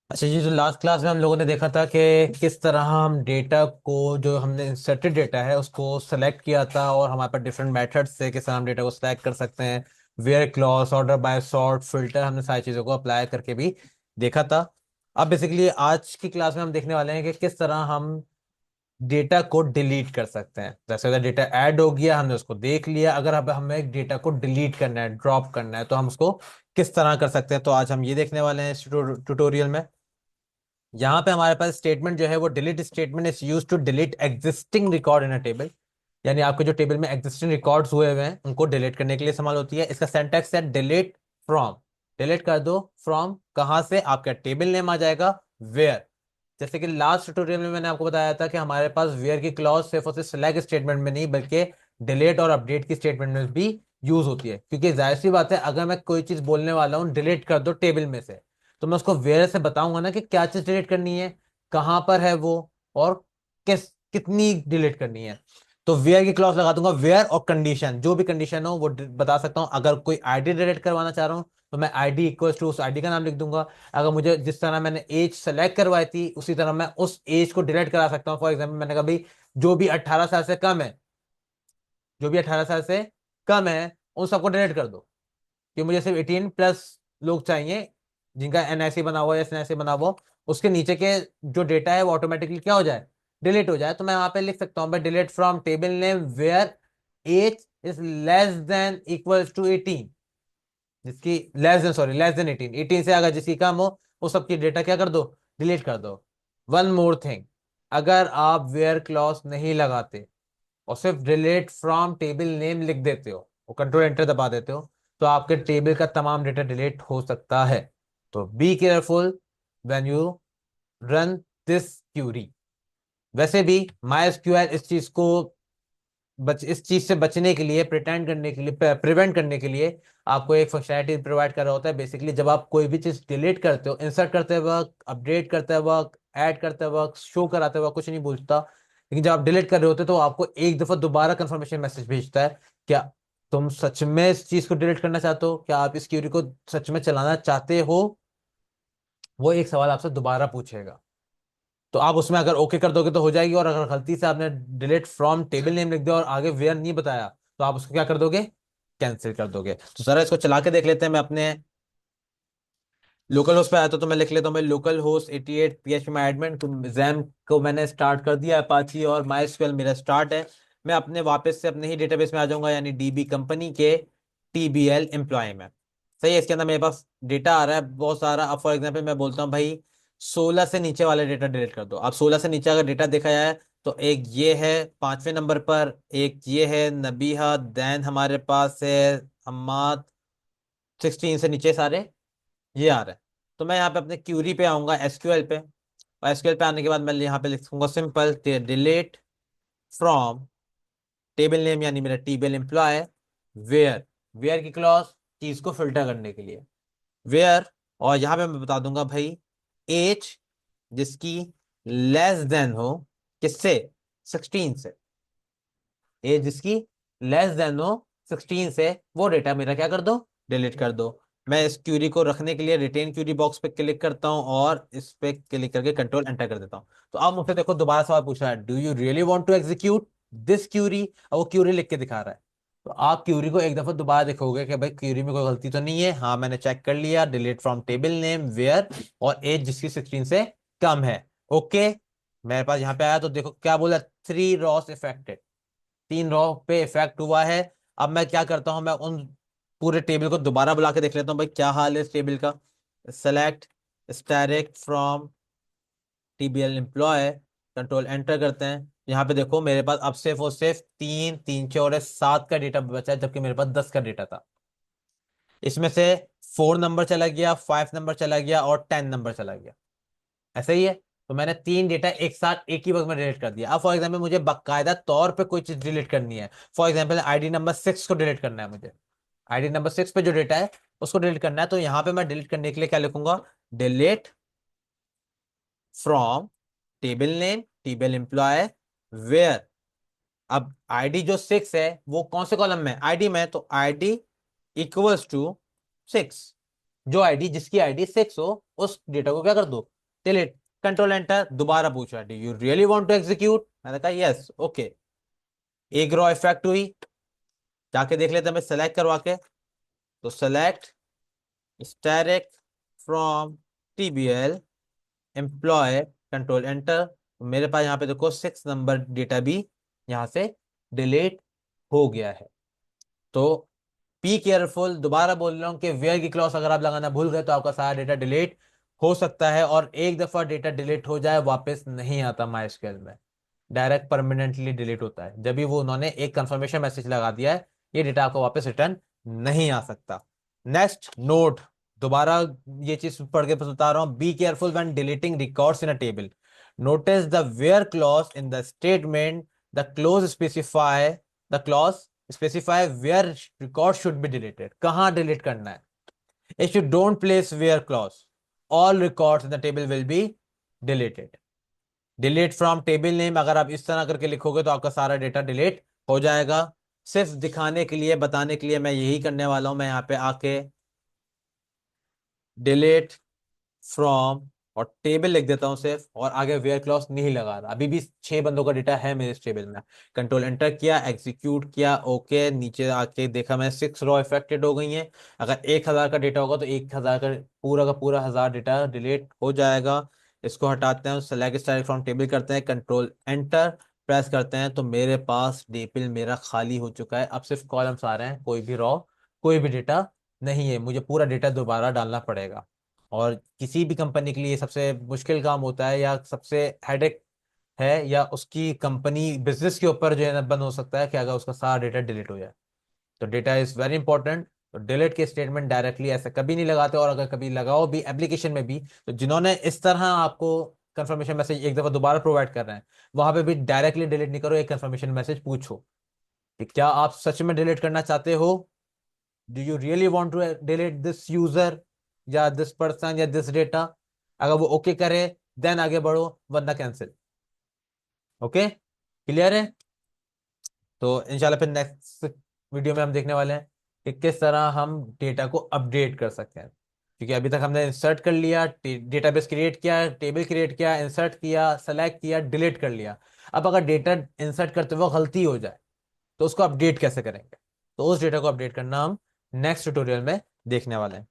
अच्छा जी, तो last class में हम लोगों ने देखा था कि किस तरह हम डेटा को, जो हमने इंसर्टेड डेटा है उसको सेलेक्ट किया था, और हमारे पास डिफरेंट मेथड्स से किस तरह हम डेटा को सेलेक्ट कर सकते हैं। Where clause, order by sort, filter, हमने सारी चीज़ों को अप्लाई करके भी देखा था। अब बेसिकली आज की क्लास में हम देखने वाले हैं कि किस तरह हम डेटा को डिलीट कर सकते हैं। जैसे अगर डेटा ऐड हो गया, हमने उसको देख लिया, अगर अब हमें एक डेटा को डिलीट करना है, ड्रॉप करना है, तो हम उसको किस तरह कर सकते हैं। तो आज हम ये देखने वाले हैं इस ट्यूटोरियल में। यहाँ पे हमारे पास स्टेटमेंट जो है वो delete statement is used to delete existing record in a table. यानी आपके जो टेबल में एग्जिस्टिंग रिकॉर्ड्स हुए हुए हैं उनको डिलीट करने के लिए इस्तेमाल होती है। इसका सिंटैक्स है डिलीट फ्रॉम। डिलीट कर दो फ्रॉम कहाँ से? आपका टेबल नेम आ जाएगा वेयर। जैसे कि लास्ट ट्यूटोरियल में मैंने आपको बताया था कि हमारे पास वेयर की क्लॉज सिर्फ और सिर्फ सिलेक्ट स्टेटमेंट में नहीं, बल्कि डिलीट और अपडेट की स्टेटमेंट में भी यूज होती है। क्योंकि जाहिर सी बात है, अगर मैं कोई चीज बोलने वाला हूँ डिलीट कर दो टेबल में से, तो मैं उसको वेयर से बताऊंगा ना कि क्या चीज डिलीट करनी है, कहां पर है वो, और किस कितनी डिलीट करनी है। तो वेयर की क्लॉज लगा दूंगा, वेयर और कंडीशन, जो भी कंडीशन हो वो बता सकता हूं। अगर कोई आईडी डिलीट करवाना चाह रहा हूं तो मैं आईडी इक्वल टू उस आईडी का नाम लिख दूंगा। अगर मुझे जिस तरह मैंने एज सेलेक्ट करवाई थी उसी तरह मैं उस एज को डिलीट करा सकता हूँ। फॉर एग्जाम्पल मैंने कहा भाई, जो भी 18 साल से कम है, जो भी 18 साल से कम है उन सबको डिलीट कर दो। कि मुझे सिर्फ 18+ लोग चाहिए जिनका एनआईसी बना हुआ है या एनआईसी बना हुआ हो। उसके नीचे के जो डेटा है वो ऑटोमेटिकली क्या हो जाए, डिलीट हो जाए। तो मैं यहाँ पे लिख सकता हूँ भाई, delete from table name where age is less than equals to 18। जिसकी less than, sorry, less than 18, 18 से अगर जिसकी कम हो वो सबकी डेटा क्या कर दो, डिलीट कर दो। वन मोर थिंग, अगर आप वेयर क्लॉज नहीं लगाते और सिर्फ डिलीट फ्रॉम टेबल नेम लिख देते हो और कंट्रोल एंटर दबा देते हो, तो आपके टेबल का तमाम डेटा डिलीट हो सकता है। तो be careful when you run this query. वैसे भी माई एसक्यूएल इस चीज से बचने के लिए, प्रिटेंड करने के लिए, प्रिवेंट करने के लिए आपको एक फंक्शनैलिटी प्रोवाइड कर रहा होता है। बेसिकली जब आप कोई भी चीज डिलीट करते हो, इंसर्ट करते वक्त, अपडेट करते वक्त, ऐड करते वक्त, शो कराते वक्त कुछ नहीं पूछता। लेकिन जब आप डिलीट कर रहे होते हो तो आपको एक दफा दोबारा कंफर्मेशन मैसेज भेजता है। क्या तुम सच में इस चीज को डिलीट करना चाहते हो? क्या आप इस क्यूरी को सच में चलाना चाहते हो? वो एक सवाल आपसे दोबारा पूछेगा। तो आप उसमें अगर ओके कर दोगे तो हो जाएगी, और अगर गलती से आपने डिलीट फ्रॉम टेबल नेम लिख दिया और आगे वेयर नहीं बताया, तो आप उसको क्या कर दोगे, कैंसिल कर दोगे। तो जरा इसको चला के देख लेते हैं। मैं अपने लोकल होस्ट पे आया तो मैं लिख लेता हूँ भाई, लोकल होस्ट 88 PHP माई एडमिन। तो जैम को मैंने स्टार्ट कर दिया अपाची, और माई एसक्यूएल मेरा स्टार्ट है। मैं अपने वापस से अपने ही डेटाबेस में आ जाऊंगा, यानी डीबी कंपनी के TBL एम्प्लॉय में। सही है। इसके अंदर मेरे पास डेटा आ रहा है बहुत सारा। अब फॉर एग्जाम्पल मैं बोलता हूँ भाई, 16 से नीचे वाले डेटा डिलीट कर दो। अब 16 से नीचे अगर डेटा देखा जाए तो एक ये है 5वें नंबर पर, एक ये है नबीहा, देन हमारे पास है हम्माद। 16 से नीचे सारे ये आ रहा है। तो मैं यहाँ पे अपने क्यूरी पे आऊंगा, एसक्यूएल पे। और एसक्यूएल पे आने के बाद मैं यहाँ पे लिखूंगा simple delete from table name, यानी मेरा टेबल एम्प्लॉय, वेयर। वेयर की क्लॉज, चीज को फिल्टर करने के लिए वेयर। और यहाँ पे मैं बता दूंगा भाई, एज जिसकी लेस देन हो, किससे, 16 से। एज जिसकी लेस देन हो 16 से, वो डेटा मेरा क्या कर दो, डिलीट कर दो। मैं इस क्यूरी को रखने के लिए रिटेन क्यूरी बॉक्स पे क्लिक करता हूँ और इस पे क्लिक करके कंट्रोल एंटर कर देता हूँ। तो अब मुझसे देखो दोबारा सवाल पूछ रहा है, do you really want to execute this query? और वो क्यूरी लिख के दिखा रहा है। तो आप क्यूरी को एक दफा दोबारा देखोगे कि भाई क्यूरी में कोई गलती तो नहीं है। हाँ, मैंने चेक कर लिया, delete from table name where, और एज जिसकी 16 से कम है। ओके, मेरे पास यहाँ पे आया तो देखो क्या बोला, 3 रॉस इफेक्टेड, 3 रॉ पे इफेक्ट हुआ है। अब मैं क्या करता हूं, मैं उन पूरे टेबल को दोबारा बुला के देख लेता हूँ भाई क्या हाल है इस टेबल का। Select static from TBL employ, control enter करते हैं। यहाँ पे देखो मेरे पास अब सिर्फ और सिर्फ 3, 3 4 7 का डेटा बचा है, जबकि मेरे पास 10 का डेटा था। इसमें से 4 नंबर चला गया, 5 नंबर चला गया, और 10 नंबर चला गया। ऐसा ही है। तो मैंने 3 डेटा एक साथ एक ही वक्त में डिलीट कर दिया। अब फॉर एग्जाम्पल मुझे बाकायदा तौर पे कोई चीज डिलीट करनी है। फॉर एग्जाम्पल ID नंबर 6 को डिलीट करना है मुझे। ID नंबर 6 पे जो डेटा है उसको डिलीट करना है। तो यहाँ पे मैं डिलीट करने के लिए क्या लिखूंगा, delete from table name table employ where. अब आईडी जो 6 है वो कौन से कॉलम में, आईडी में, तो आईडी इक्वल्स टू 6। जो आईडी जिसकी आईडी 6 हो उस डेटा को क्या कर दो, डिलीट। कंट्रोल एंटर, दोबारा पूछा do you really want to execute, मैंने कहा यस, ओके। एक रो इफेक्ट हुई, जाके देख लेते हैं मैं सेलेक्ट करवा के। तो select static from TBL employ, control enter. मेरे पास यहाँ पे देखो 6 नंबर डेटा भी यहाँ से डिलीट हो गया है। तो बी केयरफुल, दोबारा बोल रहा हूँ कि वेयर की क्लॉज अगर आप लगाना भूल गए तो आपका सारा डेटा डिलीट हो सकता है, और एक दफा डेटा डिलीट हो जाए वापस नहीं आता माइस्क्वेल में, डायरेक्ट परमानेंटली डिलीट होता है। जब भी वो उन्होंने एक कंफर्मेशन मैसेज लगा दिया है, ये डेटा आपको वापस रिटर्न नहीं आ सकता। नेक्स्ट नोट, दोबारा ये चीज पढ़ के बता रहा हूं, be careful when deleting records in a table, notice the where clause in the statement, the clause specify where record should be deleted, कहां डिलीट करना है। If you don't place where clause, all records in the table will be deleted. Delete from table name, अगर आप इस तरह करके लिखोगे तो आपका सारा डेटा डिलीट हो जाएगा। सिर्फ दिखाने के लिए, बताने के लिए मैं यही करने वाला हूं। मैं यहाँ पे आके डिलीट फ्रॉम और टेबल लिख देता हूं सिर्फ, और आगे वेयर क्लॉज नहीं लगा रहा। अभी भी 6 बंदों का डेटा है मेरे इस टेबल में। कंट्रोल एंटर किया, एग्जीक्यूट किया, ओके। नीचे आके देखा मैं 6 रो इफेक्टेड हो गई हैं। अगर 1,000 का डेटा होगा तो 1,000 का पूरा 1,000 डेटा डिलीट हो जाएगा। इसको हटाते हैं, सेलेक्ट स्टाइल फ्रॉम टेबल करते हैं, कंट्रोल एंटर प्रेस करते हैं, तो मेरे पास टेबल मेरा खाली हो चुका है। अब सिर्फ कॉलम्स आ रहे हैं, कोई भी रो, कोई भी डेटा नहीं है। मुझे पूरा डेटा दोबारा डालना पड़ेगा, और किसी भी कंपनी के लिए ये सबसे मुश्किल काम होता है, या सबसे हेडेक है, या उसकी कंपनी बिजनेस के ऊपर जो है ना बंद हो सकता है कि अगर उसका सारा डेटा डिलीट हो जाए। तो डेटा इज वेरी इंपॉर्टेंट। तो डिलीट के स्टेटमेंट डायरेक्टली ऐसे कभी नहीं लगाते, और अगर कभी लगाओ भी एप्लीकेशन में भी, तो जिन्होंने इस तरह आपको कंफर्मेशन मैसेज एक दफा दोबारा प्रोवाइड कर रहे हैं, वहां पे भी डायरेक्टली डिलीट नहीं करो, एक कंफर्मेशन मैसेज पूछो कि क्या आप सच में डिलीट करना चाहते हो, do you really want to delete this user या दिस पर्सन या दिस डेटा। अगर वो ओके करे देन आगे बढ़ो, वरना कैंसिल। ओके, क्लियर है। तो इंशाल्लाह फिर नेक्स्ट वीडियो में हम देखने वाले हैं कि किस तरह हम डेटा को अपडेट कर सकते हैं। क्योंकि अभी तक हमने इंसर्ट कर लिया, डेटाबेस क्रिएट किया, टेबल क्रिएट किया, इंसर्ट किया, सेलेक्ट किया, डिलीट कर लिया। अब अगर डेटा इंसर्ट करते वक्त गलती हो जाए तो उसको अपडेट कैसे करेंगे, तो उस डेटा को अपडेट करना हम नेक्स्ट ट्यूटोरियल में देखने वाले हैं।